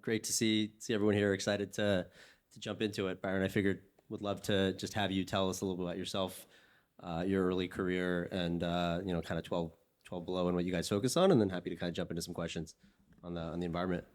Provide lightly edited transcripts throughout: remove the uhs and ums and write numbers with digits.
Great to see everyone here. Excited to jump into it. Byron, I figured would love to just have you tell us a little bit about yourself, your early career, and kind of 12 below and what you guys focus on, and then happy to kind of jump into some questions on the environment.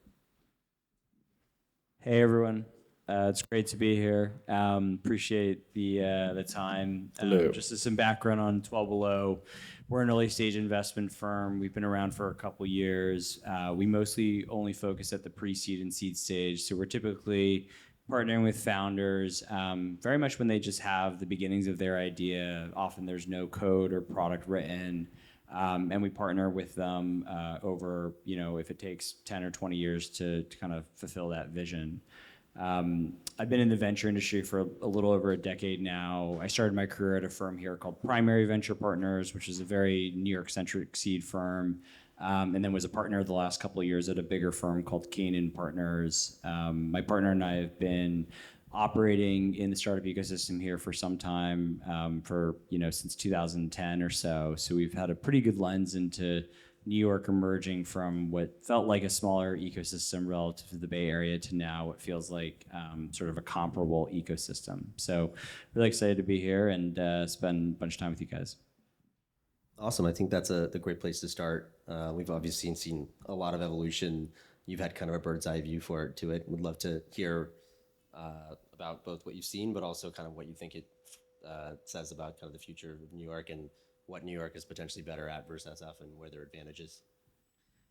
Hey everyone, it's great to be here. Appreciate the time. Hello. Just as some background on 12 Below, we're an early stage investment firm. We've been around for a couple years. We mostly only focus at the pre-seed and seed stage, so we're typically partnering with founders very much when they just have the beginnings of their idea. Often there's no code or product written. And we partner with them over, if it takes 10 or 20 years to kind of fulfill that vision. I've been in the venture industry for a little over a decade now. I started my career at a firm here called Primary Venture Partners, which is a very New York-centric seed firm, and then was a partner the last couple of years at a bigger firm called Canaan Partners. My partner and I have been operating in the startup ecosystem here for some time, since 2010 or so. So we've had a pretty good lens into New York emerging from what felt like a smaller ecosystem relative to the Bay Area to now what feels like sort of a comparable ecosystem. So really excited to be here and spend a bunch of time with you guys. Awesome. I think that's the great place to start. We've obviously seen a lot of evolution. You've had kind of a bird's eye view to it. Would love to hear about both what you've seen, but also kind of what you think it says about kind of the future of New York and what New York is potentially better at versus SF and where their advantages.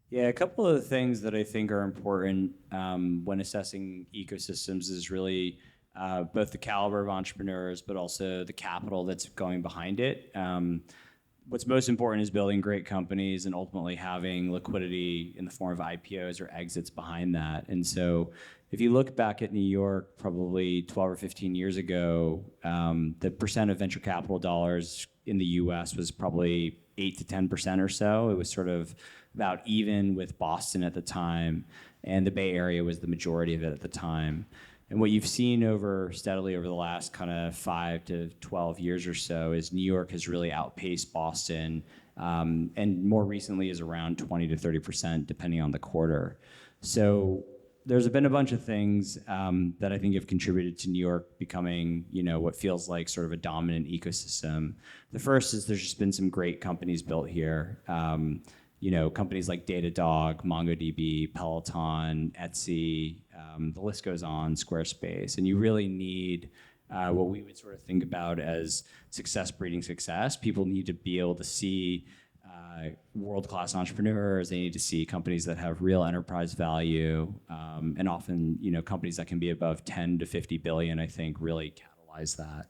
Yeah, a couple of the things that I think are important when assessing ecosystems is really both the caliber of entrepreneurs, but also the capital that's going behind it. What's most important is building great companies and ultimately having liquidity in the form of IPOs or exits behind that. And so if you look back at New York, probably 12 or 15 years ago, the percent of venture capital dollars in the US was probably 8 to 10% or so. It was sort of about even with Boston at the time, and the Bay Area was the majority of it at the time. And what you've seen steadily over the last kind of 5 to 12 years or so is New York has really outpaced Boston, and more recently is around 20 to 30%, depending on the quarter. So there's been a bunch of things that I think have contributed to New York becoming, what feels like sort of a dominant ecosystem. The first is there's just been some great companies built here. Companies like Datadog, MongoDB, Peloton, Etsy, the list goes on, Squarespace. And you really need what we would sort of think about as success breeding success. People need to be able to see world-class entrepreneurs. They need to see companies that have real enterprise value, and often, companies that can be above 10 to 50 billion, I think, really catalyze that.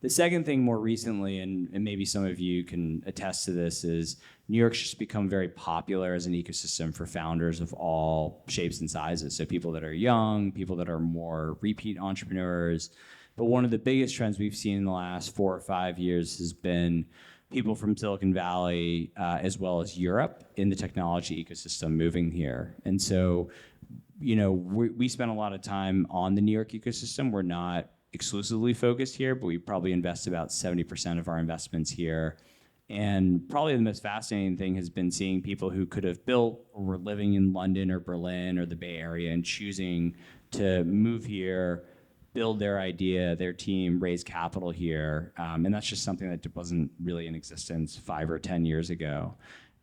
The second thing more recently, and maybe some of you can attest to this, is New York's just become very popular as an ecosystem for founders of all shapes and sizes. So people that are young, people that are more repeat entrepreneurs. But one of the biggest trends we've seen in the last 4 or 5 years has been people from Silicon Valley, as well as Europe, in the technology ecosystem moving here. And so, we spend a lot of time on the New York ecosystem. We're not exclusively focused here, but we probably invest about 70% of our investments here. And probably the most fascinating thing has been seeing people who could have built or were living in London or Berlin or the Bay Area and choosing to move here, build their idea, their team, raise capital here. And that's just something that wasn't really in existence 5 or 10 years ago.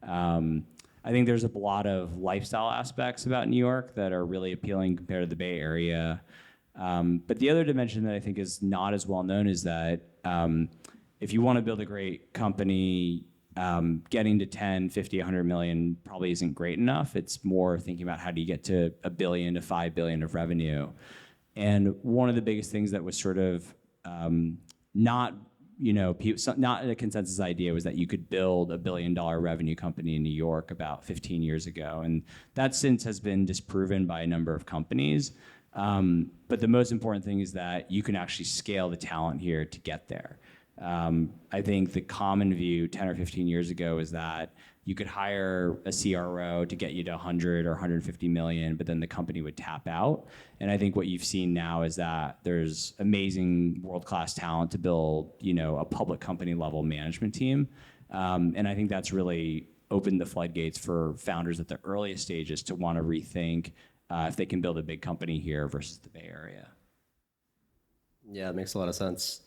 I think there's a lot of lifestyle aspects about New York that are really appealing compared to the Bay Area. But the other dimension that I think is not as well known is that if you want to build a great company, getting to 10, 50, 100 million probably isn't great enough. It's more thinking about how do you get to $1 billion to $5 billion of revenue. And one of the biggest things that was sort of not a consensus idea was that you could build $1 billion revenue company in New York about 15 years ago. And that since has been disproven by a number of companies. But the most important thing is that you can actually scale the talent here to get there. I think the common view 10 or 15 years ago is that you could hire a CRO to get you to 100 or 150 million, but then the company would tap out. And I think what you've seen now is that there's amazing world-class talent to build, a public company level management team. And I think that's really opened the floodgates for founders at the earliest stages to want to rethink if they can build a big company here versus the Bay Area. Yeah, it makes a lot of sense.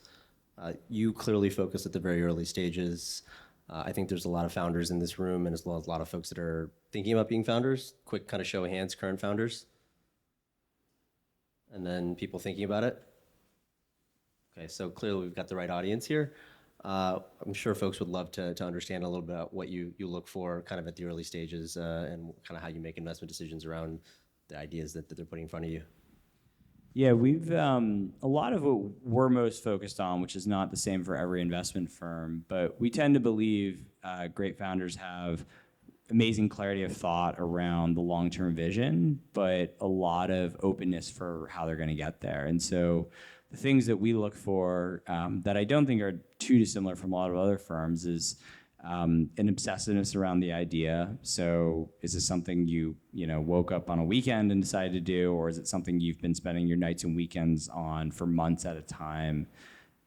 You clearly focus at the very early stages. I think there's a lot of founders in this room, and as well as a lot of folks that are thinking about being founders. Quick kind of show of hands, current founders. And then people thinking about it. Okay, so clearly we've got the right audience here. I'm sure folks would love to understand a little bit about what you look for kind of at the early stages and kind of how you make investment decisions around the ideas that they're putting in front of you. Yeah, we've a lot of what we're most focused on, which is not the same for every investment firm, but we tend to believe great founders have amazing clarity of thought around the long-term vision, but a lot of openness for how they're going to get there. And so the things that we look for that I don't think are too dissimilar from a lot of other firms is an obsessiveness around the idea. So is this something you woke up on a weekend and decided to do, or is it something you've been spending your nights and weekends on for months at a time?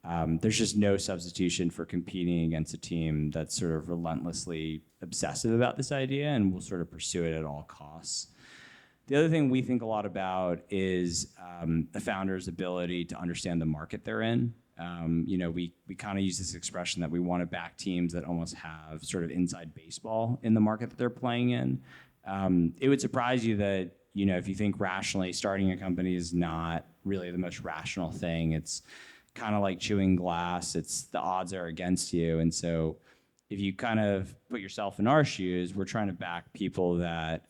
There's just no substitution for competing against a team that's sort of relentlessly obsessive about this idea and will sort of pursue it at all costs. The other thing we think a lot about is a founder's ability to understand the market they're in. We kind of use this expression that we want to back teams that almost have sort of inside baseball in the market that they're playing in. It would surprise you that, if you think rationally, starting a company is not really the most rational thing. It's kind of like chewing glass. The odds are against you. And so if you kind of put yourself in our shoes, we're trying to back people that,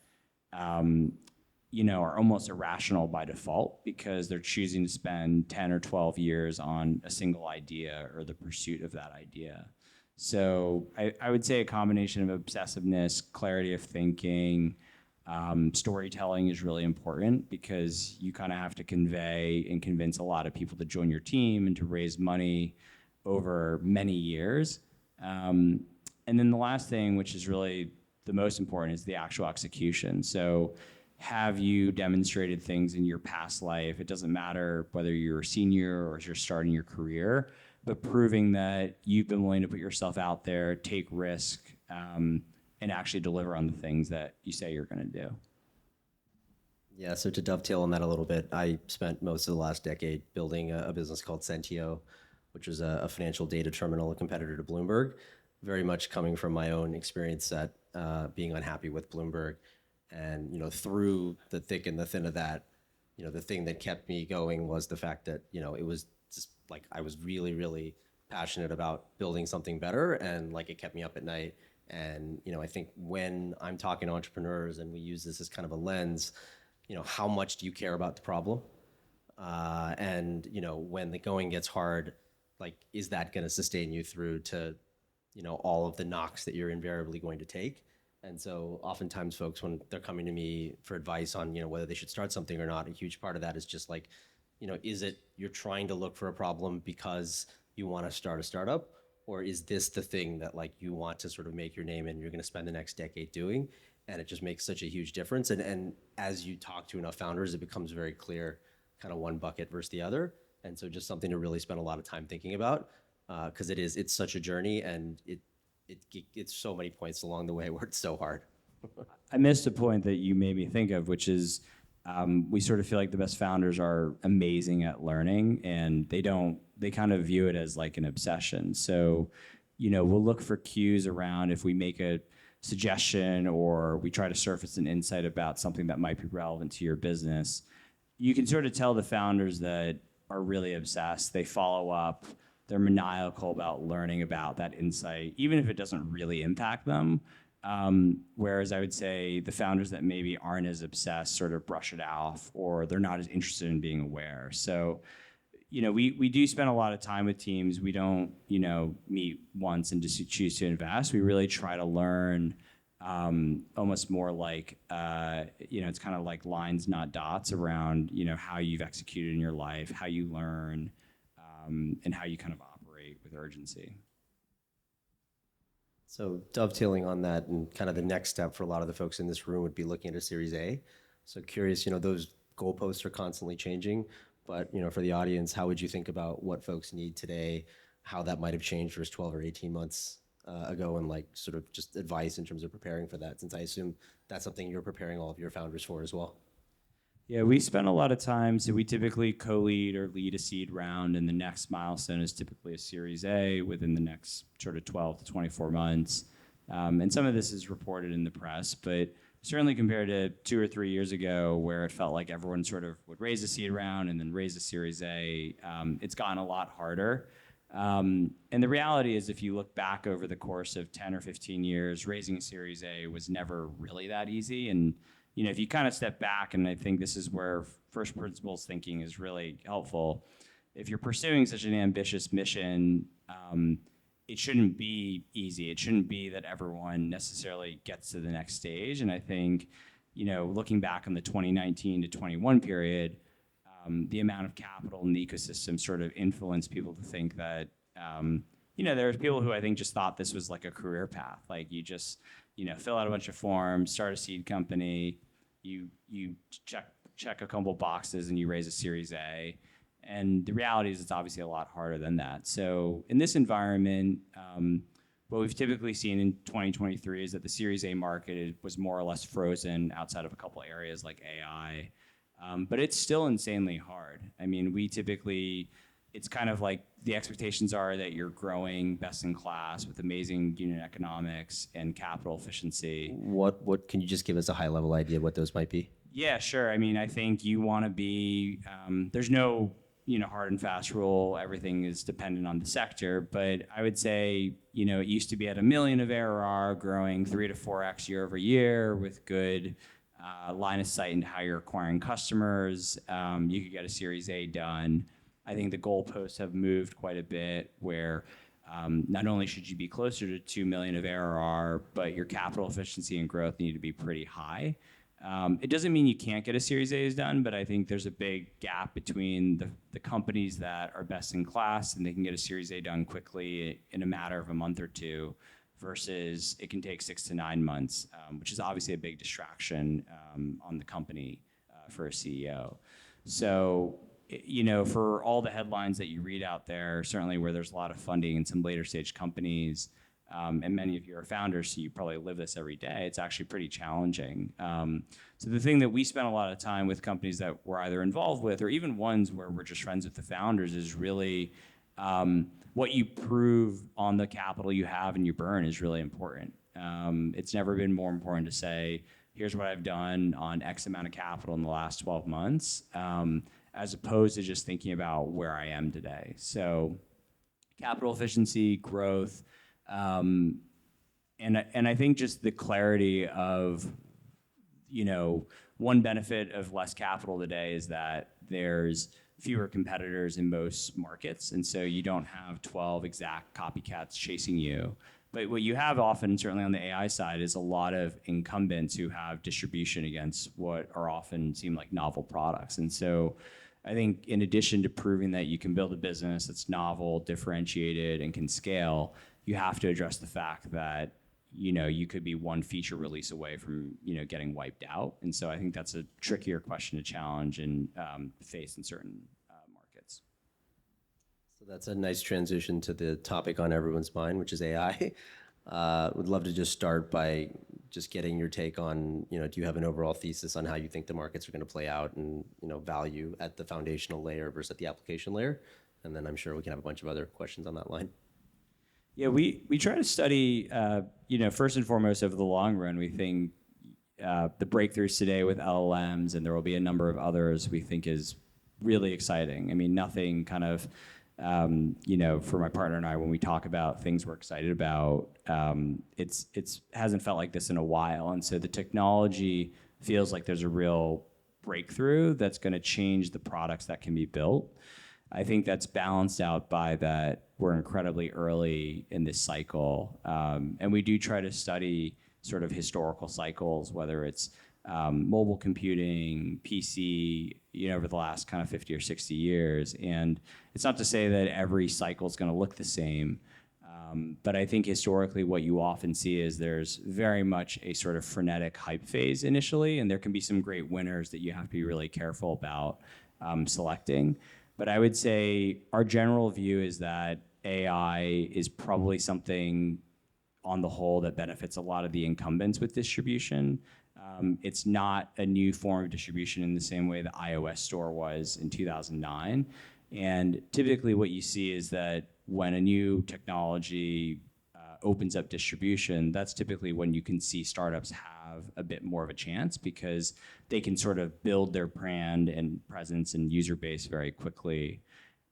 are almost irrational by default because they're choosing to spend 10 or 12 years on a single idea or the pursuit of that idea. So I would say a combination of obsessiveness, clarity of thinking, storytelling is really important because you kind of have to convey and convince a lot of people to join your team and to raise money over many years. And then the last thing, which is really the most important, is the actual execution. So have you demonstrated things in your past life? It doesn't matter whether you're a senior or you're starting your career, but proving that you've been willing to put yourself out there, take risk, and actually deliver on the things that you say you're going to do. Yeah, so to dovetail on that a little bit, I spent most of the last decade building a business called Sentio, which is a financial data terminal, a competitor to Bloomberg, very much coming from my own experience at being unhappy with Bloomberg. And, through the thick and the thin of that, the thing that kept me going was the fact that, it was just like I was really, really passionate about building something better, and like it kept me up at night. And, I think when I'm talking to entrepreneurs and we use this as kind of a lens, how much do you care about the problem? And, when the going gets hard, like, is that going to sustain you through to, all of the knocks that you're invariably going to take? And so oftentimes folks, when they're coming to me for advice on, whether they should start something or not, a huge part of that is just like, is it you're trying to look for a problem because you want to start a startup? Or is this the thing that like you want to sort of make your name and you're going to spend the next decade doing? And it just makes such a huge difference. And as you talk to enough founders, it becomes very clear kind of one bucket versus the other. And so just something to really spend a lot of time thinking about because it's such a journey, and it's so many points along the way where it's so hard. I missed a point that you made me think of, which is we sort of feel like the best founders are amazing at learning, and they kind of view it as like an obsession. So, we'll look for cues around if we make a suggestion or we try to surface an insight about something that might be relevant to your business. You can sort of tell the founders that are really obsessed. They follow up. They're maniacal about learning about that insight, even if it doesn't really impact them. Whereas I would say the founders that maybe aren't as obsessed sort of brush it off, or they're not as interested in being aware. So, we do spend a lot of time with teams. We don't, meet once and just choose to invest. We really try to learn almost more like, it's kind of like lines, not dots around, how you've executed in your life, how you learn, and how you kind of operate with urgency. So dovetailing on that, and kind of the next step for a lot of the folks in this room would be looking at a Series A. So curious, those goalposts are constantly changing, but for the audience, how would you think about what folks need today, how that might have changed versus 12 or 18 months ago, and like sort of just advice in terms of preparing for that, since I assume that's something you're preparing all of your founders for as well. Yeah, we spend a lot of time. So we typically co-lead or lead a seed round, and the next milestone is typically a Series A within the next sort of 12 to 24 months. And some of this is reported in the press, but certainly compared to 2 or 3 years ago, where it felt like everyone sort of would raise a seed round and then raise a Series A, it's gotten a lot harder. And the reality is, if you look back over the course of 10 or 15 years, raising a Series A was never really that easy. And if you kind of step back, and I think this is where first principles thinking is really helpful. If you're pursuing such an ambitious mission, it shouldn't be easy. It shouldn't be that everyone necessarily gets to the next stage. And I think, looking back on the 2019 to 21 period, the amount of capital in the ecosystem sort of influenced people to think that, there's people who I think just thought this was like a career path. Like you just, fill out a bunch of forms, start a seed company, you check a couple boxes and you raise a Series A. And the reality is it's obviously a lot harder than that. So in this environment, what we've typically seen in 2023 is that the Series A market was more or less frozen outside of a couple areas like AI. But it's still insanely hard. I mean, it's kind of like the expectations are that you're growing best in class with amazing unit economics and capital efficiency. What can you just give us a high level idea of what those might be? Yeah, sure. I mean, I think you want to be, there's no, hard and fast rule. Everything is dependent on the sector. But I would say, it used to be at $1 million of ARR growing 3 to 4x year over year with good line of sight into how you're acquiring customers. You could get a Series A done. I think the goalposts have moved quite a bit where not only should you be closer to 2 million of ARR, but your capital efficiency and growth need to be pretty high. It doesn't mean you can't get a Series A's done, but I think there's a big gap between the companies that are best in class and they can get a Series A done quickly in a matter of a month or two versus it can take 6 to 9 months, which is obviously a big distraction on the company for a CEO. So, for all the headlines that you read out there, certainly where there's a lot of funding in some later stage companies, and many of you are founders, so you probably live this every day, it's actually pretty challenging. So the thing that we spend a lot of time with companies that we're either involved with or even ones where we're just friends with the founders is really what you prove on the capital you have and you burn is really important. It's never been more important to say, here's what I've done on X amount of capital in the last 12 months, as opposed to just thinking about where I am today. So capital efficiency, growth, and I think just the clarity of, one benefit of less capital today is that there's fewer competitors in most markets, and so you don't have 12 exact copycats chasing you. But what you have often, certainly on the AI side, is a lot of incumbents who have distribution against what are often seem like novel products. And so I think in addition to proving that you can build a business that's novel, differentiated, and can scale, you have to address the fact that you could be one feature release away from getting wiped out. And so I think that's a trickier question to challenge and face in certain markets. So that's a nice transition to the topic on everyone's mind, which is AI. Would love to just start by just getting your take on, do you have an overall thesis on how you think the markets are going to play out and, value at the foundational layer versus at the application layer? And then I'm sure we can have a bunch of other questions on that line. Yeah, we try to study, first and foremost over the long run, we think the breakthroughs today with LLMs, and there will be a number of others we think is really exciting. I mean, nothing kind of, for my partner and I, when we talk about things we're excited about, it's hasn't felt like this in a while. And so the technology feels like there's a real breakthrough that's going to change the products that can be built. I think that's balanced out by that we're incredibly early in this cycle. And we do try to study sort of historical cycles, whether it's mobile computing, PC, over the last kind of 50 or 60 years. And it's not to say that every cycle is going to look the same. But I think historically what you often see is there's very much a sort of frenetic hype phase initially, and there can be some great winners that you have to be really careful about selecting. But I would say our general view is that AI is probably something on the whole, that benefits a lot of the incumbents with distribution. It's not a new form of distribution in the same way the iOS store was in 2009. And typically what you see is that when a new technology opens up distribution, that's typically when you can see startups have a bit more of a chance because they can sort of build their brand and presence and user base very quickly.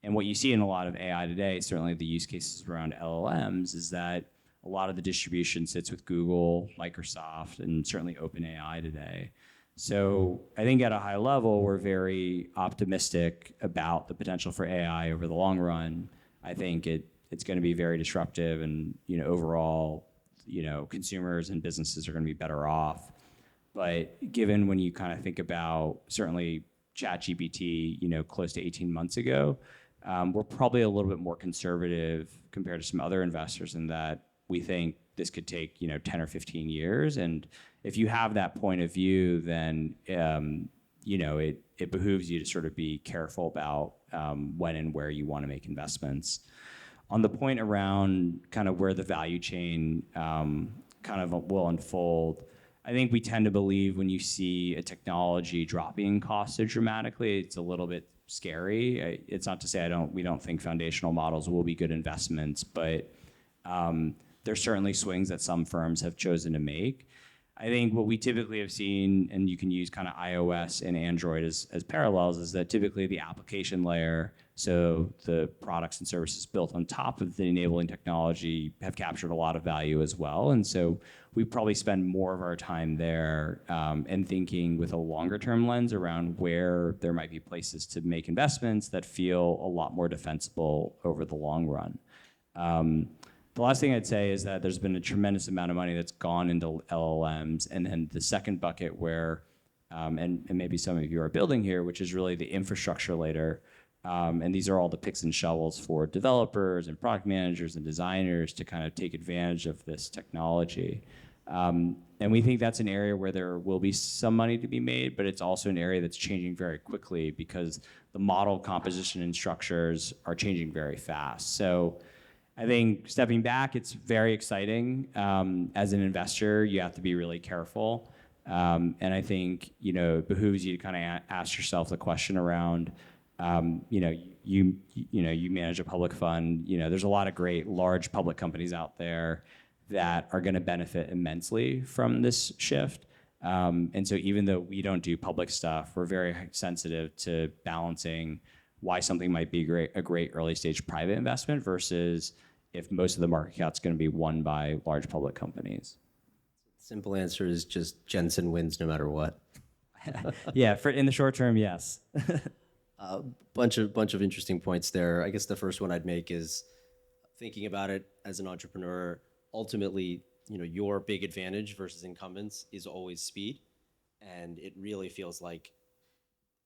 And what you see in a lot of AI today, certainly the use cases around LLMs, is that a lot of the distribution sits with Google, Microsoft, and certainly OpenAI today. So I think at a high level, we're very optimistic about the potential for AI over the long run. I think it's going to be very disruptive, and overall, consumers and businesses are going to be better off. But given when you kind of think about certainly ChatGPT, close to 18 months ago, we're probably a little bit more conservative compared to some other investors in that we think this could take 10 or 15 years. And if you have that point of view, then it behooves you to sort of be careful about when and where you want to make investments. On the point around kind of where the value chain kind of will unfold, I think we tend to believe when you see a technology dropping in cost so dramatically, it's a little bit scary. It's not to say we don't think foundational models will be good investments, but there's certainly swings that some firms have chosen to make. I think what we typically have seen, and you can use kind of iOS and Android as parallels, is that typically the application layer, so the products and services built on top of the enabling technology, have captured a lot of value as well. And so we probably spend more of our time there and thinking with a longer term lens around where there might be places to make investments that feel a lot more defensible over the long run. The last thing I'd say is that there's been a tremendous amount of money that's gone into LLMs, and then the second bucket where, and maybe some of you are building here, which is really the infrastructure layer. And these are all the picks and shovels for developers and product managers and designers to kind of take advantage of this technology. And we think that's an area where there will be some money to be made, but it's also an area that's changing very quickly because the model composition and structures are changing very fast. So I think stepping back, it's very exciting. As an investor, you have to be really careful. And I think, it behooves you to kind of ask yourself the question around, you manage a public fund, there's a lot of great large public companies out there that are going to benefit immensely from this shift. And so even though we don't do public stuff, we're very sensitive to balancing why something might be a great early stage private investment versus if most of the market cap's going to be won by large public companies. Simple answer is just Jensen wins no matter what. Yeah, in the short term, yes. Bunch of interesting points there. I guess the first one I'd make is thinking about it as an entrepreneur. Ultimately, your big advantage versus incumbents is always speed, and it really feels like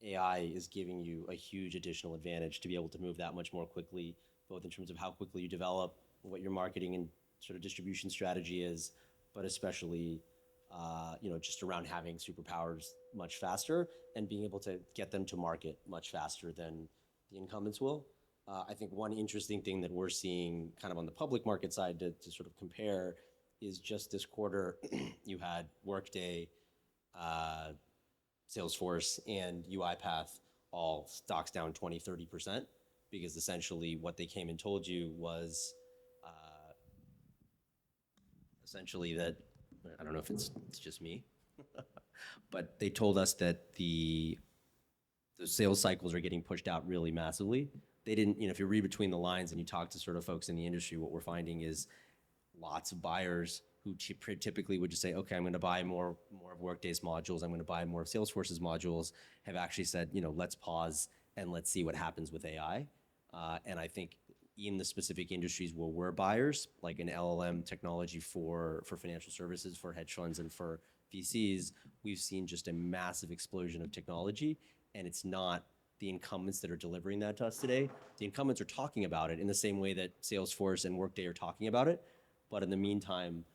AI is giving you a huge additional advantage to be able to move that much more quickly, both in terms of how quickly you develop, what your marketing and sort of distribution strategy is, but especially just around having superpowers much faster and being able to get them to market much faster than the incumbents will. I think one interesting thing that we're seeing kind of on the public market side to sort of compare is just this quarter, you had Workday, Salesforce, and UiPath all stocks down 20, 30%, because essentially what they came and told you was essentially that, I don't know if it's just me, but they told us that the sales cycles are getting pushed out really massively. They didn't, if you read between the lines and you talk to sort of folks in the industry, what we're finding is lots of buyers who typically would just say, okay, I'm going to buy more of Workday's modules, I'm going to buy more of Salesforce's modules, have actually said, let's pause and let's see what happens with AI. And I think in the specific industries where we're buyers, like an LLM technology for financial services, for hedge funds, and for VCs, we've seen just a massive explosion of technology, and it's not the incumbents that are delivering that to us today. The incumbents are talking about it in the same way that Salesforce and Workday are talking about it, but in the meantime,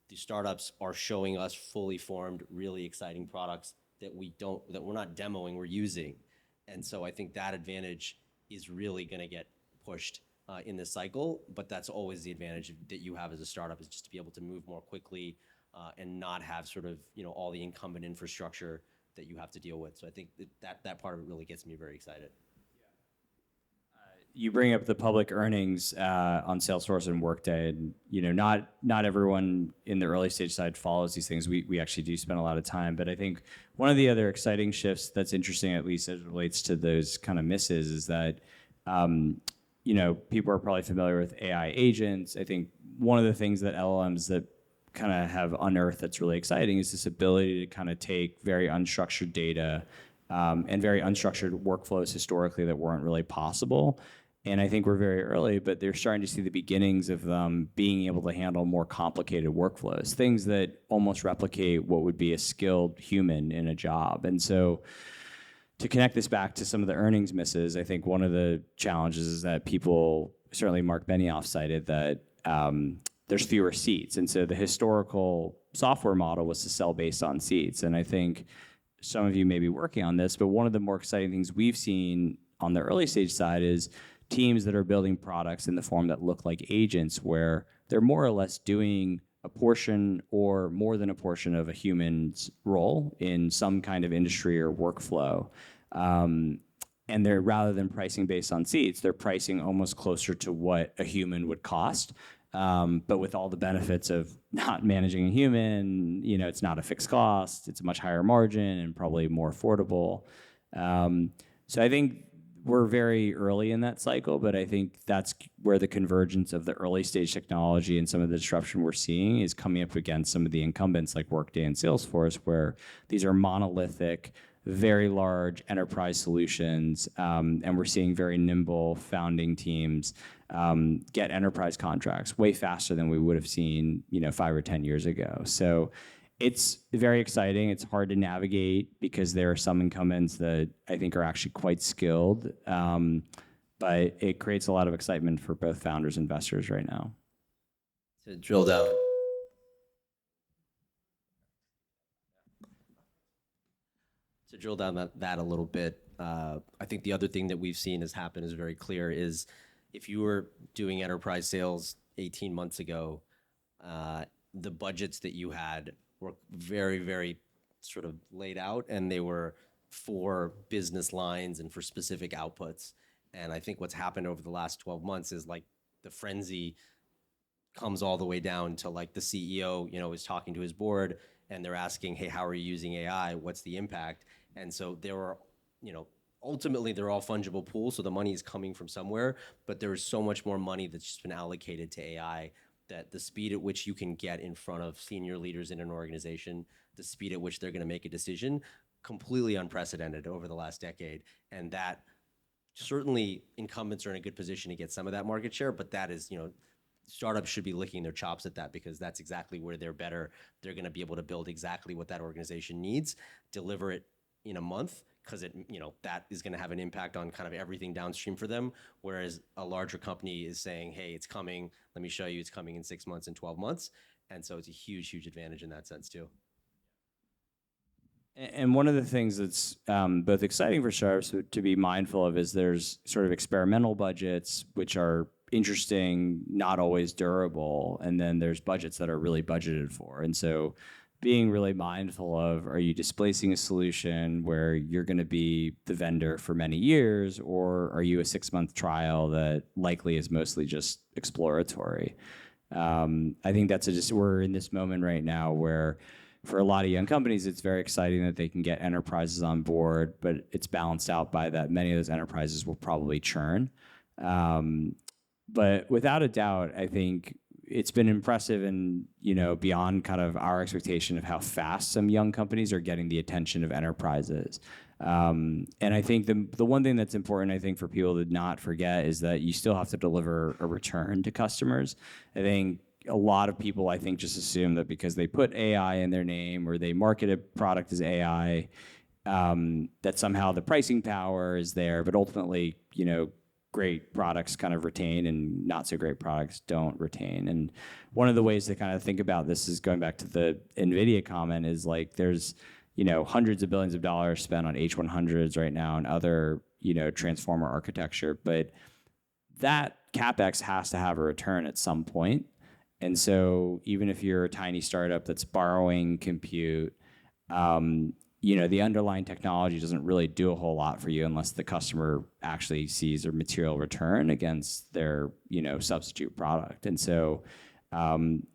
the startups are showing us fully formed, really exciting products that we're not demoing, we're using. And so I think that advantage is really going to get pushed in this cycle, but that's always the advantage that you have as a startup, is just to be able to move more quickly and not have sort of, all the incumbent infrastructure that you have to deal with. So I think that part of it really gets me very excited. You bring up the public earnings on Salesforce and Workday, and not everyone in the early stage side follows these things. We actually do spend a lot of time, but I think one of the other exciting shifts that's interesting, at least as it relates to those kind of misses, is that people are probably familiar with AI agents. I think one of the things that LLMs that kind of have unearthed that's really exciting is this ability to kind of take very unstructured data and very unstructured workflows historically that weren't really possible. And I think we're very early, but they're starting to see the beginnings of them being able to handle more complicated workflows, things that almost replicate what would be a skilled human in a job. And so to connect this back to some of the earnings misses, I think one of the challenges is that people, certainly Mark Benioff cited, that there's fewer seats. And so the historical software model was to sell based on seats. And I think some of you may be working on this, but one of the more exciting things we've seen on the early stage side is teams that are building products in the form that look like agents, where they're more or less doing a portion or more than a portion of a human's role in some kind of industry or workflow. And they're, rather than pricing based on seats, they're pricing almost closer to what a human would cost. But with all the benefits of not managing a human, it's not a fixed cost, it's a much higher margin and probably more affordable. So I think we're very early in that cycle, but I think that's where the convergence of the early stage technology and some of the disruption we're seeing is coming up against some of the incumbents like Workday and Salesforce, where these are monolithic, very large enterprise solutions, and we're seeing very nimble founding teams get enterprise contracts way faster than we would have seen 5 or 10 years ago. So it's very exciting. It's hard to navigate because there are some incumbents that I think are actually quite skilled, but it creates a lot of excitement for both founders and investors right now. To drill down. To drill down that a little bit, I think the other thing that we've seen has happened is very clear is if you were doing enterprise sales 18 months ago, the budgets that you had were very, very sort of laid out, and they were for business lines and for specific outputs. And I think what's happened over the last 12 months is like the frenzy comes all the way down to like the CEO, is talking to his board and they're asking, hey, how are you using AI? What's the impact? And so there are, ultimately they're all fungible pools. So the money is coming from somewhere, but there is so much more money that's just been allocated to AI that the speed at which you can get in front of senior leaders in an organization, the speed at which they're going to make a decision, completely unprecedented over the last decade. And that certainly incumbents are in a good position to get some of that market share, but that is, startups should be licking their chops at that because that's exactly where they're better. They're going to be able to build exactly what that organization needs, deliver it in a month, because that is going to have an impact on kind of everything downstream for them. Whereas a larger company is saying, hey, it's coming. Let me show you it's coming in 6 months and 12 months. And so it's a huge, huge advantage in that sense too. And one of the things that's both exciting for startups to be mindful of is there's sort of experimental budgets, which are interesting, not always durable. And then there's budgets that are really budgeted for. And so being really mindful of, are you displacing a solution where you're going to be the vendor for many years, or are you a 6-month trial that likely is mostly just exploratory? I think we're in this moment right now where for a lot of young companies, it's very exciting that they can get enterprises on board, but it's balanced out by that many of those enterprises will probably churn. But without a doubt, I think it's been impressive and beyond kind of our expectation of how fast some young companies are getting the attention of enterprises. And I think the one thing that's important, I think, for people to not forget is that you still have to deliver a return to customers. I think a lot of people, I think, just assume that because they put AI in their name or they market a product as AI, that somehow the pricing power is there. But ultimately, great products kind of retain and not so great products don't retain. And one of the ways to kind of think about this is going back to the NVIDIA comment is like there's, hundreds of billions of dollars spent on H100s right now and other, transformer architecture. But that CapEx has to have a return at some point. And so even if you're a tiny startup that's borrowing compute, the underlying technology doesn't really do a whole lot for you unless the customer actually sees a material return against their, substitute product. And so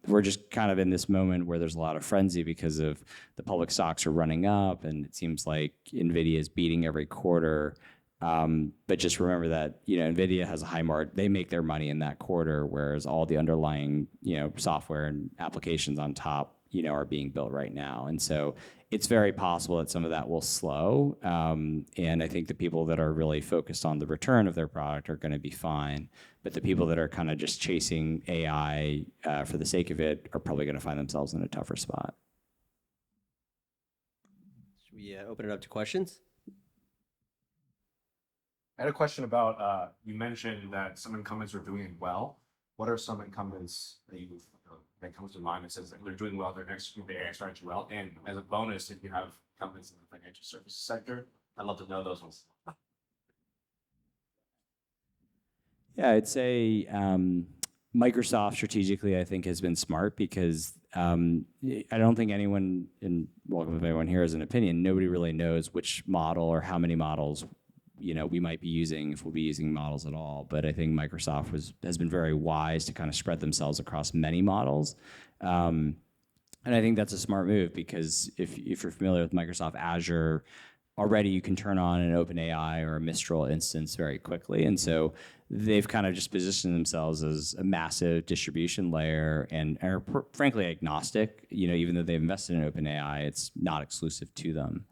we're just kind of in this moment where there's a lot of frenzy because of the public stocks are running up, and it seems like NVIDIA is beating every quarter. But just remember that, NVIDIA has a high margin. They make their money in that quarter, whereas all the underlying, software and applications on top, are being built right now. And so it's very possible that some of that will slow. And I think the people that are really focused on the return of their product are going to be fine. But the people that are kind of just chasing AI for the sake of it are probably going to find themselves in a tougher spot. Should we open it up to questions? I had a question about, you mentioned that some incumbents are doing well. What are some incumbents that comes to mind that says that they're doing well, they're executing the AI strategy well? And as a bonus, if you have incumbents in the financial services sector, I'd love to know those ones. Yeah, I'd say Microsoft strategically, I think, has been smart because I don't think anyone, welcome if anyone here has an opinion, nobody really knows which model or how many models we might be using, if we'll be using models at all. But I think Microsoft has been very wise to kind of spread themselves across many models. And I think that's a smart move because if you're familiar with Microsoft Azure, already you can turn on an OpenAI or a Mistral instance very quickly. And so they've kind of just positioned themselves as a massive distribution layer and are frankly agnostic. Even though they've invested in OpenAI, it's not exclusive to them.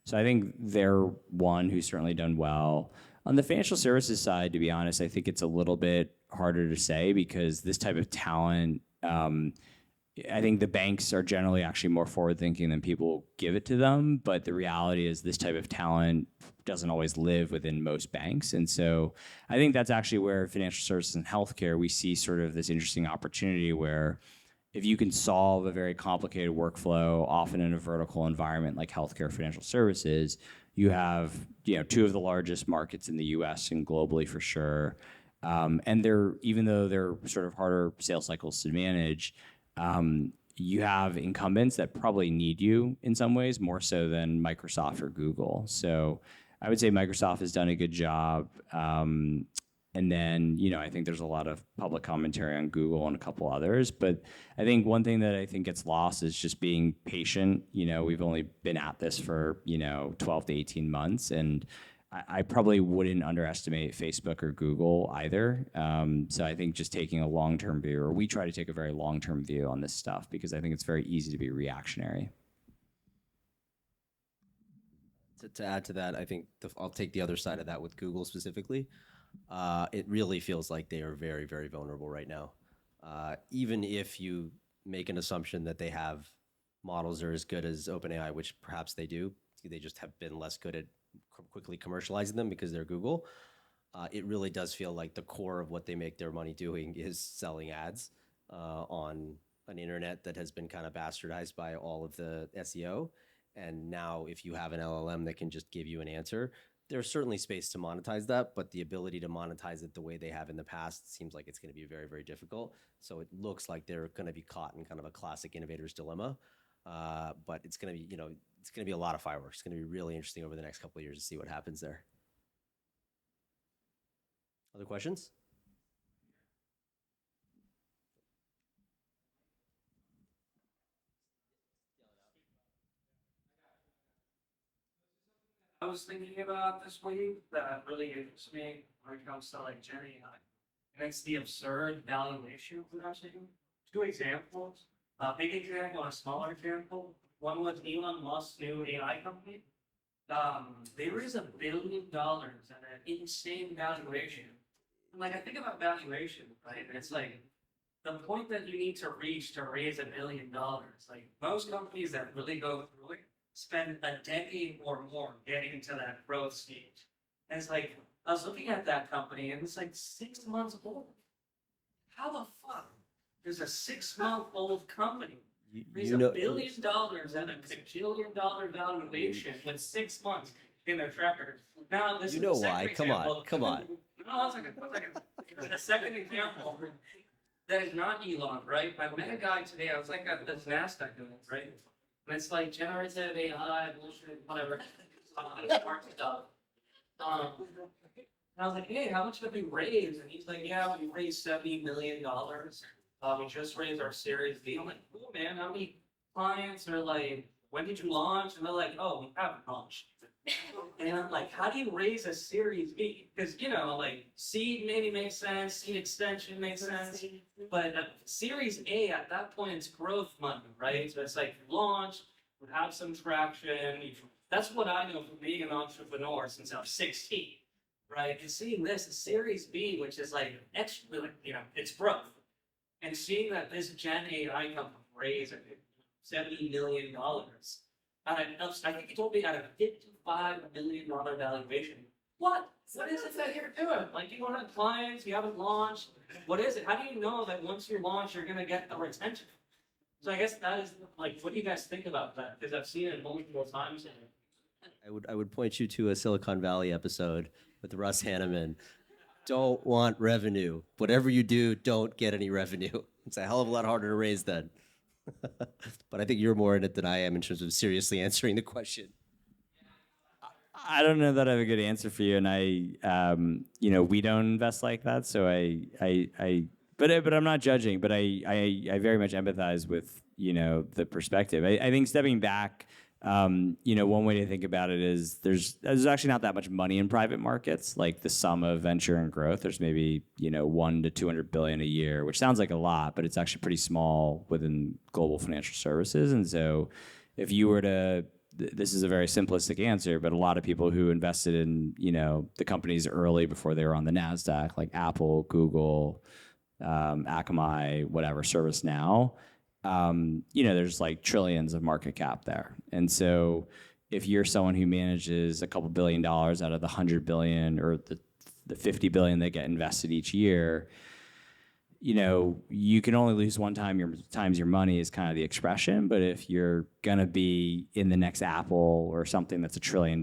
So I think they're one who's certainly done well. On the financial services side, to be honest, I think it's a little bit harder to say because this type of talent, I think the banks are generally actually more forward-thinking than people give it to them. But the reality is this type of talent doesn't always live within most banks. And so I think that's actually where financial services and healthcare, we see sort of this interesting opportunity where if you can solve a very complicated workflow, often in a vertical environment like healthcare financial services, you have two of the largest markets in the US and globally for sure. And even though they're sort of harder sales cycles to manage, you have incumbents that probably need you in some ways more so than Microsoft or Google. So I would say Microsoft has done a good job. And then, I think there's a lot of public commentary on Google and a couple others. But I think one thing that I think gets lost is just being patient. We've only been at this for, 12 to 18 months. And I probably wouldn't underestimate Facebook or Google either. So I think just taking a long-term view, or we try to take a very long-term view on this stuff because I think it's very easy to be reactionary. To add to that, I think I'll take the other side of that with Google specifically. It really feels like they are very, very vulnerable right now. Even if you make an assumption that they have models that are as good as OpenAI, which perhaps they do, they just have been less good at quickly commercializing them because they're Google. It really does feel like the core of what they make their money doing is selling ads on an internet that has been kind of bastardized by all of the SEO. And now if you have an LLM that can just give you an answer, there's certainly space to monetize that, but the ability to monetize it the way they have in the past seems like it's going to be very, very difficult. So it looks like they're going to be caught in kind of a classic innovator's dilemma. But it's going to be, it's going to be a lot of fireworks. It's going to be really interesting over the next couple of years to see what happens there. Other questions? I was thinking about this week that really interests me when it comes to like Gen AI. And it's the absurd valuation that I'm seeing. Two examples. A big example and a smaller example. One was Elon Musk's new AI company. They raised $1 billion at an insane valuation. And like I think about valuation, right? And it's like the point that you need to reach to raise $1 billion. Like most companies that really go through it spend a decade or more getting to that growth stage. And it's like, I was looking at that company and it's like 6 months old. How the fuck is a 6-month-old company raise $1 billion at a $1 billion valuation with 6 months in their tracker? Now, this is why. Come on. No, one second, 1 second. The second example that is not Elon, right? I met a guy today. I was like at this NASDAQ event, right? And it's like generative AI, bullshit, whatever, smart stuff. And I was like, hey, how much did we raise? And he's like, yeah, we raised $70 million. We just raised our Series B. I'm like, cool, man. How many clients are like, when did you launch? And they're like, oh, we haven't launched. And I'm like, how do you raise a Series B? Because, like seed maybe makes sense, seed extension makes sense. But Series A at that point it's growth money, right? So it's like launch, have some traction. That's what I know from being an entrepreneur since I was 16, right? And seeing this, the Series B, which is like extra, like, it's growth. And seeing that this Gen AI company raised $70 million. I think he told me at a $55 million valuation. What? What is it that you're doing? Like, you don't have clients, you haven't launched. What is it? How do you know that once you launch, you're gonna get the retention? So I guess that is like, what do you guys think about that? Because I've seen it multiple times. I would point you to a Silicon Valley episode with Russ Hanneman. Don't want revenue. Whatever you do, don't get any revenue. It's a hell of a lot harder to raise then. But I think you're more in it than I am in terms of seriously answering the question. I don't know that I have a good answer for you, and we don't invest like that. So but I'm not judging. But I very much empathize with the perspective. I think stepping back, one way to think about it is there's actually not that much money in private markets. Like the sum of venture and growth, there's maybe 1 to 200 billion a year, which sounds like a lot, but it's actually pretty small within global financial services. And so, if you were to this is a very simplistic answer, but a lot of people who invested in, the companies early before they were on the NASDAQ, like Apple, Google, Akamai, whatever, ServiceNow, there's like trillions of market cap there. And so if you're someone who manages a couple $1 billion out of the 100 billion or the 50 billion that get invested each year, you can only lose one times your money is kind of the expression. But if you're gonna be in the next Apple or something that's $1 trillion,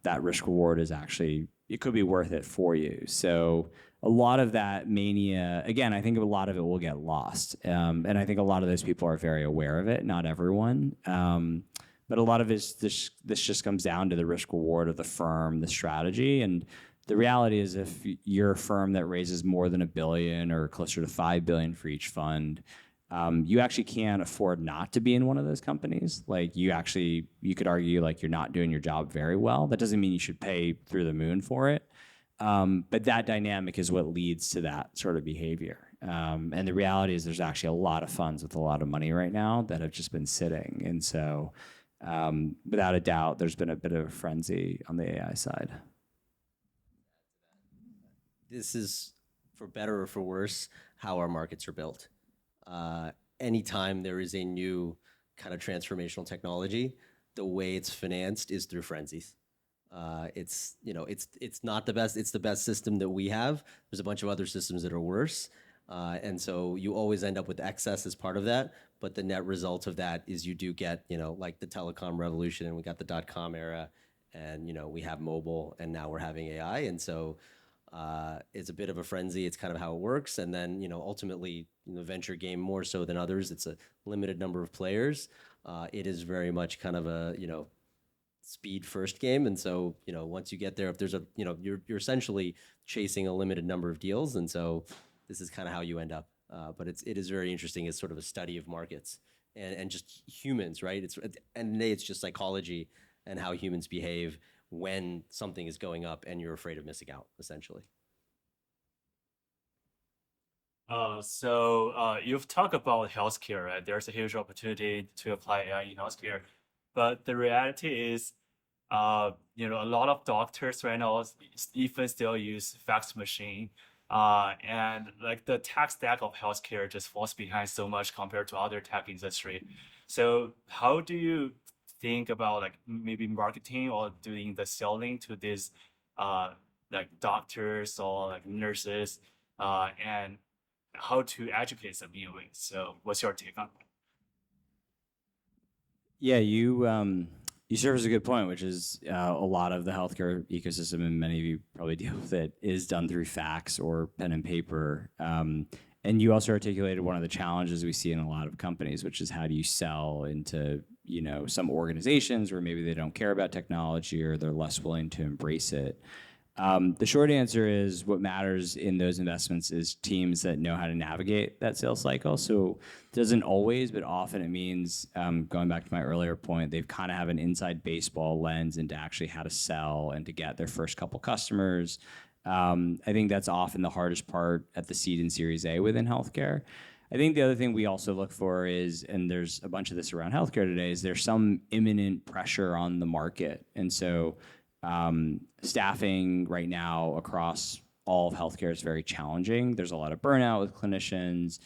that risk reward is actually, it could be worth it for you. So a lot of that mania, again, I think a lot of it will get lost. And I think a lot of those people are very aware of it, not everyone. But a lot of this just comes down to the risk reward of the firm, the strategy. And the reality is if you're a firm that raises more than $1 billion or closer to $5 billion for each fund, you actually can't afford not to be in one of those companies. Like you could argue like you're not doing your job very well. That doesn't mean you should pay through the moon for it. But that dynamic is what leads to that sort of behavior. And the reality is there's actually a lot of funds with a lot of money right now that have just been sitting. And so without a doubt, there's been a bit of a frenzy on the AI side. This is, for better or for worse, how our markets are built. Anytime there is a new kind of transformational technology, the way it's financed is through frenzies. It's not the best. It's the best system that we have. There's a bunch of other systems that are worse. And so you always end up with excess as part of that. But the net result of that is you do get, like the telecom revolution, and we got the .com era, and, we have mobile, and now we're having AI. And so it's a bit of a frenzy. It's kind of how it works. And then, ultimately, the venture game more so than others, it's a limited number of players. It is very much kind of a, speed first game. And so, once you get there, if there's you're essentially chasing a limited number of deals. And so this is kind of how you end up. But it is very interesting. It's sort of a study of markets and just humans, right? It's just psychology and how humans behave when something is going up and you're afraid of missing out, essentially. You've talked about healthcare, right? There's a huge opportunity to apply AI in healthcare, but the reality is, a lot of doctors right now even still use fax machine, and like the tech stack of healthcare just falls behind so much compared to other tech industry. So how do you think about like maybe marketing or doing the selling to these like doctors or like nurses, and how to educate them in a way? So what's your take on that? Yeah, You surface a good point, which is a lot of the healthcare ecosystem, and many of you probably deal with it, is done through fax or pen and paper. And you also articulated one of the challenges we see in a lot of companies, which is how do you sell into some organizations where maybe they don't care about technology or they're less willing to embrace it. The short answer is what matters in those investments is teams that know how to navigate that sales cycle. So it doesn't always, but often it means, going back to my earlier point, they've kind of have an inside baseball lens into actually how to sell and to get their first couple customers. I think that's often the hardest part at the seed and Series A within healthcare. I think the other thing we also look for is, and there's a bunch of this around healthcare today, is there's some imminent pressure on the market. And so staffing right now across all of healthcare is very challenging. There's a lot of burnout with clinicians.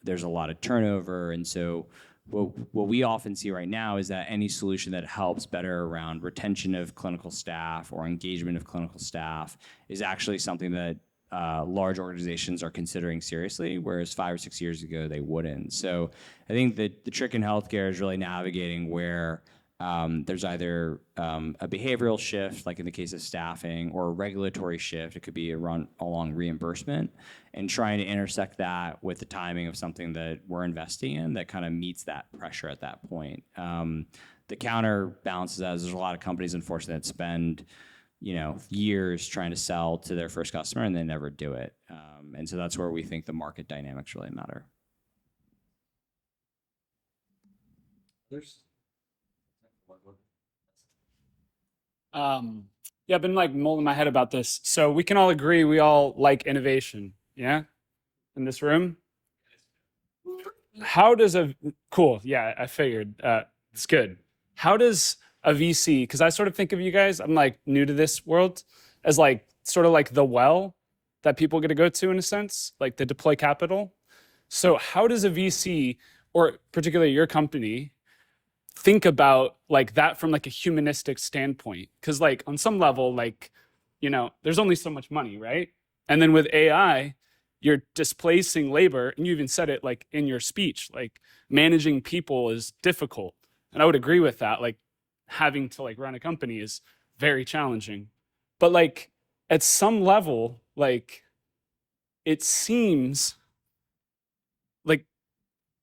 There's a lot of turnover. And so what we often see right now is that any solution that helps better around retention of clinical staff or engagement of clinical staff is actually something that large organizations are considering seriously, whereas 5 or 6 years ago they wouldn't. So I think that the trick in healthcare is really navigating where there's either a behavioral shift, like in the case of staffing, or a regulatory shift. It could be along reimbursement, and trying to intersect that with the timing of something that we're investing in that kind of meets that pressure at that point. The counterbalance is that there's a lot of companies, unfortunately, that spend years trying to sell to their first customer and they never do it. And so that's where we think the market dynamics really matter. Yeah, I've been like mulling my head about this. So we can all agree we all like innovation, yeah? In this room? How does cool, yeah, I figured. It's good. How does a VC, because I sort of think of you guys, I'm like new to this world, as like sort of like the well that people get to go to in a sense, like to deploy capital. So how does a VC, or particularly your company, think about like that from like a humanistic standpoint? Because like on some level, like, there's only so much money, right? And then with AI, you're displacing labor, and you even said it like in your speech, like managing people is difficult. And I would agree with that. Like having to like run a company is very challenging. But like at some level, like it seems like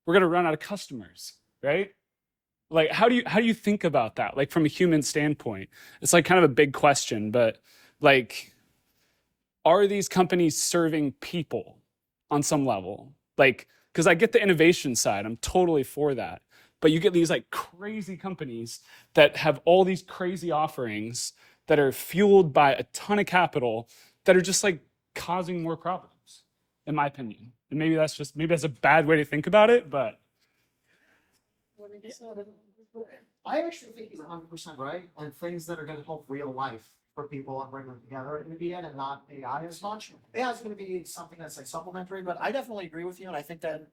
we're gonna run out of customers, right? Like how do you think about that? Like from a human standpoint, it's like kind of a big question, but like, are these companies serving people on some level? Like, because I get the innovation side, I'm totally for that. But you get these like crazy companies that have all these crazy offerings that are fueled by a ton of capital that are just like causing more problems, in my opinion. And maybe that's a bad way to think about it, but. I actually think he's 100% right on things that are going to help real life for people and bring them together in the end, and not AI as much. AI is going to be something that's like supplementary, but I definitely agree with you, and I think that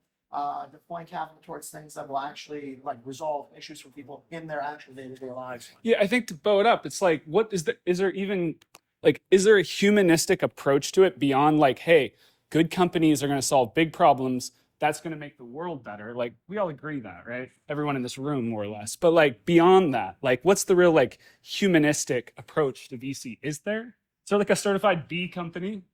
deploying capital towards things that will actually like resolve issues for people in their actual day-to-day lives. Yeah, I think to bow it up, it's like, is there a humanistic approach to it beyond like, hey, good companies are going to solve big problems. That's going to make the world better. Like we all agree that, right? Everyone in this room, more or less. But like beyond that, like what's the real like humanistic approach to VC? Is there like a certified B company?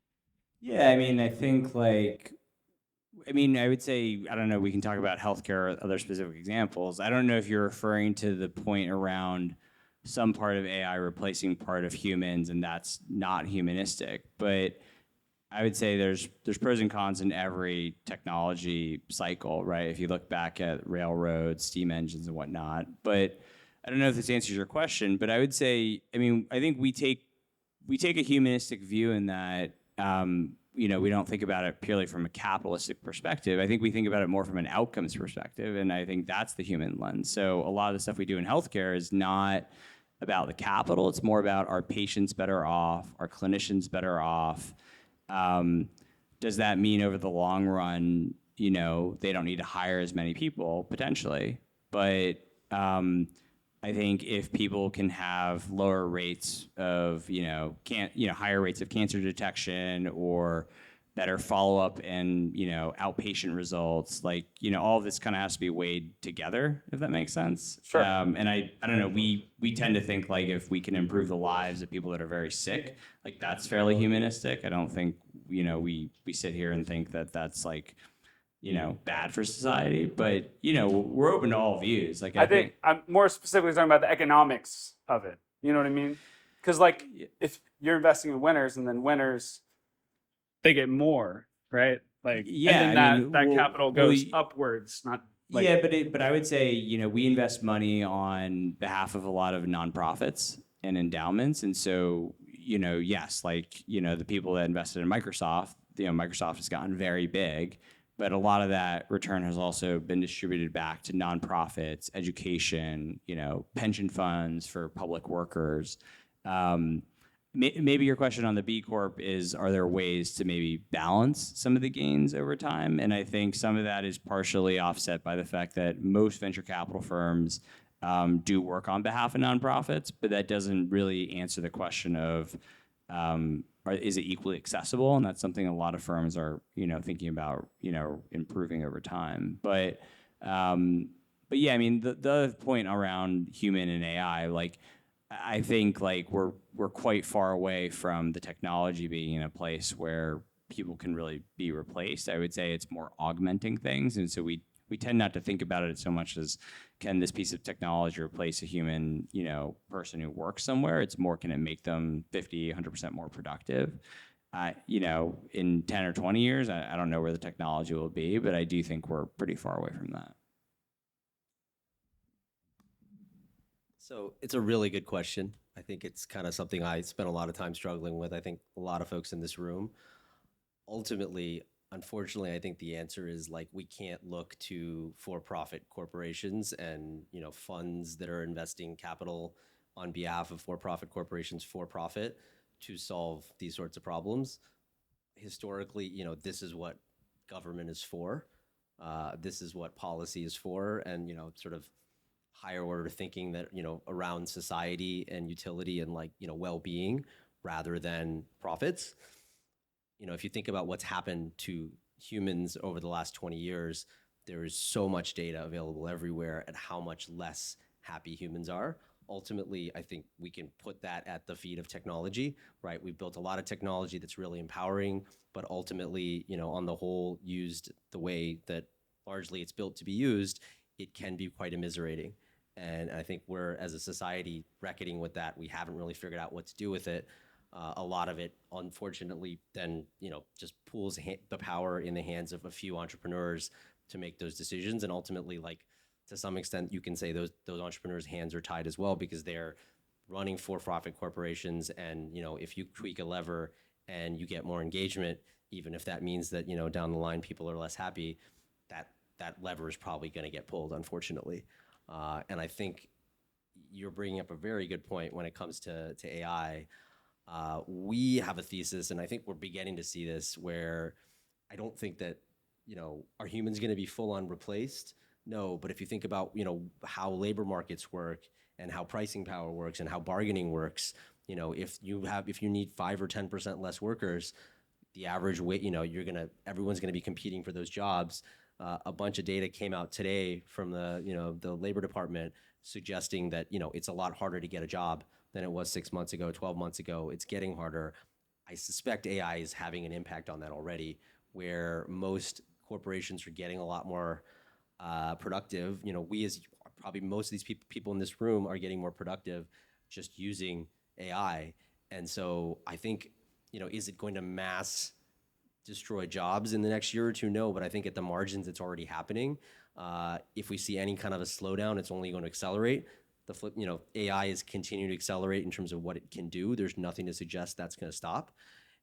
Yeah, I mean, I think I would say, I don't know, we can talk about healthcare or other specific examples. I don't know if you're referring to the point around some part of AI replacing part of humans, and that's not humanistic. But I would say there's pros and cons in every technology cycle, right? If you look back at railroads, steam engines, and whatnot. But I don't know if this answers your question, but I would say, I think we take a humanistic view in that, we don't think about it purely from a capitalistic perspective. I think we think about it more from an outcomes perspective, and I think that's the human lens. So a lot of the stuff we do in healthcare is not about the capital. It's more about our patients better off, our clinicians better off. Does that mean over the long run, they don't need to hire as many people potentially? But I think if people can have lower rates of, higher rates of cancer detection or better follow-up and, outpatient results. Like, all of this kind of has to be weighed together, if that makes sense. Sure. And I don't know, we tend to think like if we can improve the lives of people that are very sick, like that's fairly humanistic. I don't think, we sit here and think that that's like, bad for society, but, we're open to all views. Like, I think I'm more specifically talking about the economics of it. You know what I mean? Because like if you're investing in winners and then winners, they get more, right? Like, Yeah, and then that capital goes upwards, not like, yeah, but I would say, we invest money on behalf of a lot of nonprofits and endowments. And so, yes, like, the people that invested in Microsoft, Microsoft has gotten very big, but a lot of that return has also been distributed back to nonprofits, education, pension funds for public workers. Maybe your question on the B Corp is, are there ways to maybe balance some of the gains over time? And I think some of that is partially offset by the fact that most venture capital firms do work on behalf of nonprofits, but that doesn't really answer the question of, is it equally accessible? And that's something a lot of firms are, thinking about, improving over time. But yeah, I mean, the other point around human and AI, like, I think like we're quite far away from the technology being in a place where people can really be replaced. I would say it's more augmenting things, and so we tend not to think about it so much as, can this piece of technology replace a human, person who works somewhere? It's more, can it make them 50, 100% more productive? In 10 or 20 years, I don't know where the technology will be, but I do think we're pretty far away from that. So it's a really good question. I think it's kind of something I spent a lot of time struggling with. I think a lot of folks in this room. Ultimately, unfortunately, I think the answer is like, we can't look to for-profit corporations and, funds that are investing capital on behalf of for-profit corporations for profit to solve these sorts of problems. Historically, this is what government is for. This is what policy is for, and, sort of higher order thinking that, around society and utility and like, well-being rather than profits. If you think about what's happened to humans over the last 20 years, there is so much data available everywhere at how much less happy humans are. Ultimately, I think we can put that at the feet of technology, right? We've built a lot of technology that's really empowering, but ultimately, on the whole, used the way that largely it's built to be used, it can be quite immiserating. And I think we're, as a society, reckoning with that. We haven't really figured out what to do with it. A lot of it, unfortunately, then, just pools the power in the hands of a few entrepreneurs to make those decisions. And ultimately, like, to some extent, you can say those entrepreneurs' hands are tied as well, because they're running for-profit corporations. And, if you tweak a lever and you get more engagement, even if that means that, down the line people are less happy, that lever is probably going to get pulled, unfortunately. And I think you're bringing up a very good point when it comes to AI. We have a thesis, and I think we're beginning to see this, where I don't think that, are humans going to be full on replaced? No, but if you think about, how labor markets work and how pricing power works and how bargaining works, if you need 5 or 10% less workers, the average weight, everyone's going to be competing for those jobs. A bunch of data came out today from the Labor Department suggesting that, it's a lot harder to get a job than it was 6 months ago, 12 months ago. It's getting harder. I suspect AI is having an impact on that already, where most corporations are getting a lot more productive. We, as probably most of these people in this room, are getting more productive just using AI. And so I think, is it going to mass destroy jobs in the next year or two? No, but I think at the margins, it's already happening. If we see any kind of a slowdown, it's only going to accelerate. The flip, AI is continuing to accelerate in terms of what it can do. There's nothing to suggest that's going to stop.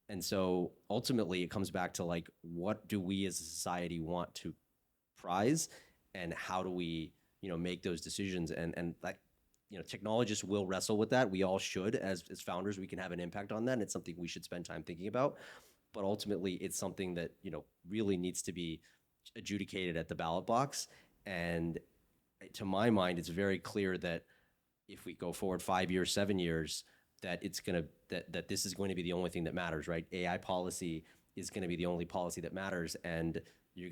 And so ultimately, it comes back to like, what do we as a society want to prize, and how do we, make those decisions? And that, technologists will wrestle with that. We all should, as founders, we can have an impact on that. And it's something we should spend time thinking about. But ultimately, it's something that, really needs to be adjudicated at the ballot box. And to my mind, it's very clear that if we go forward 5 years, 7 years, that this is going to be the only thing that matters, right? AI policy is going to be the only policy that matters. And you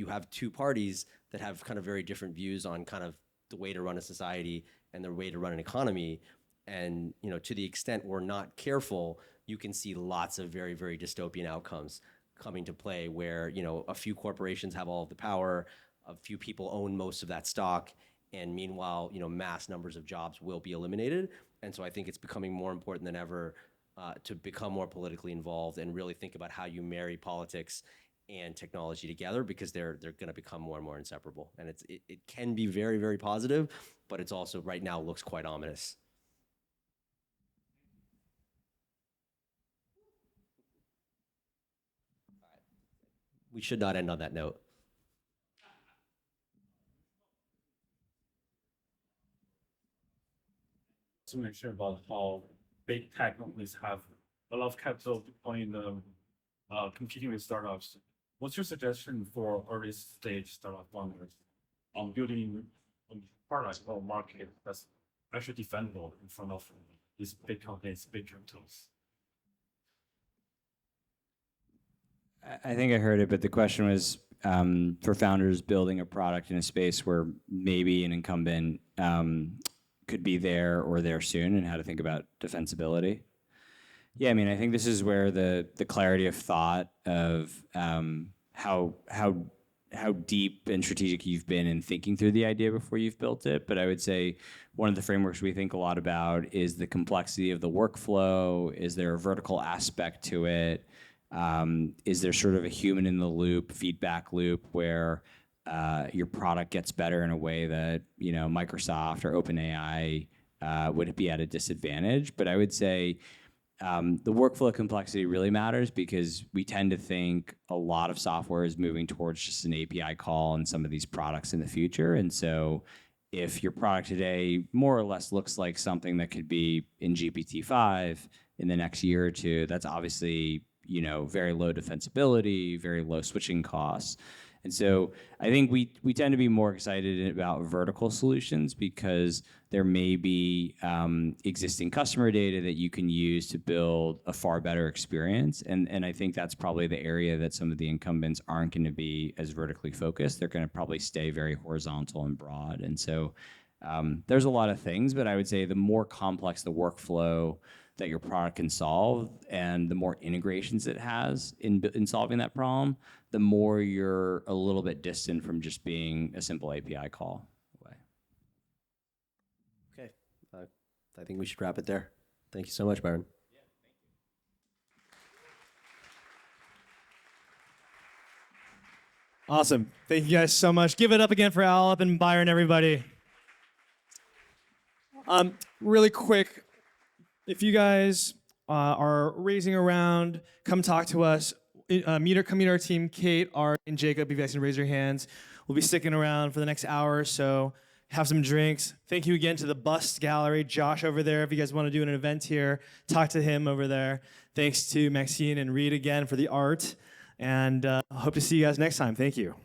have two parties that have kind of very different views on kind of the way to run a society and the way to run an economy. And, to the extent we're not careful, you can see lots of very, very dystopian outcomes coming to play where, a few corporations have all of the power, a few people own most of that stock, and meanwhile, mass numbers of jobs will be eliminated. And so I think it's becoming more important than ever to become more politically involved and really think about how you marry politics and technology together, because they're going to become more and more inseparable. And it can be very, very positive, but it's also right now looks quite ominous. We should not end on that note. To mention about how big tech companies have a lot of capital deploying them, competing with startups. What's your suggestion for early stage startup founders on building a product or market that's actually defendable in front of these big companies, big capitals? I think I heard it, but the question was for founders building a product in a space where maybe an incumbent could be there or there soon, and how to think about defensibility. Yeah, I mean, I think this is where the clarity of thought of how deep and strategic you've been in thinking through the idea before you've built it. But I would say one of the frameworks we think a lot about is the complexity of the workflow. Is there a vertical aspect to it? Is there sort of a human in the loop, feedback loop where your product gets better in a way that Microsoft or OpenAI would be at a disadvantage? But I would say the workflow complexity really matters, because we tend to think a lot of software is moving towards just an API call in some of these products in the future. And so if your product today more or less looks like something that could be in GPT-5 in the next year or two, that's obviously very low defensibility, very low switching costs. And so I think we tend to be more excited about vertical solutions, because there may be existing customer data that you can use to build a far better experience. And I think that's probably the area that some of the incumbents aren't going to be as vertically focused. They're going to probably stay very horizontal and broad. And so there's a lot of things, but I would say the more complex the workflow that your product can solve, and the more integrations it has in solving that problem, the more you're a little bit distant from just being a simple API call away. Okay. I think we should wrap it there. Thank you so much, Byron. Awesome. Thank you guys so much. Give it up again for Al and Byron, everybody. Really quick, if you guys are raising around, come talk to us. Come meet our team, Kate, Art, and Jacob. If you guys can raise your hands, we'll be sticking around for the next hour or so. Have some drinks. Thank you again to the Bust Gallery, Josh over there. If you guys want to do an event here, talk to him over there. Thanks to Maxine and Reed again for the art, and hope to see you guys next time. Thank you.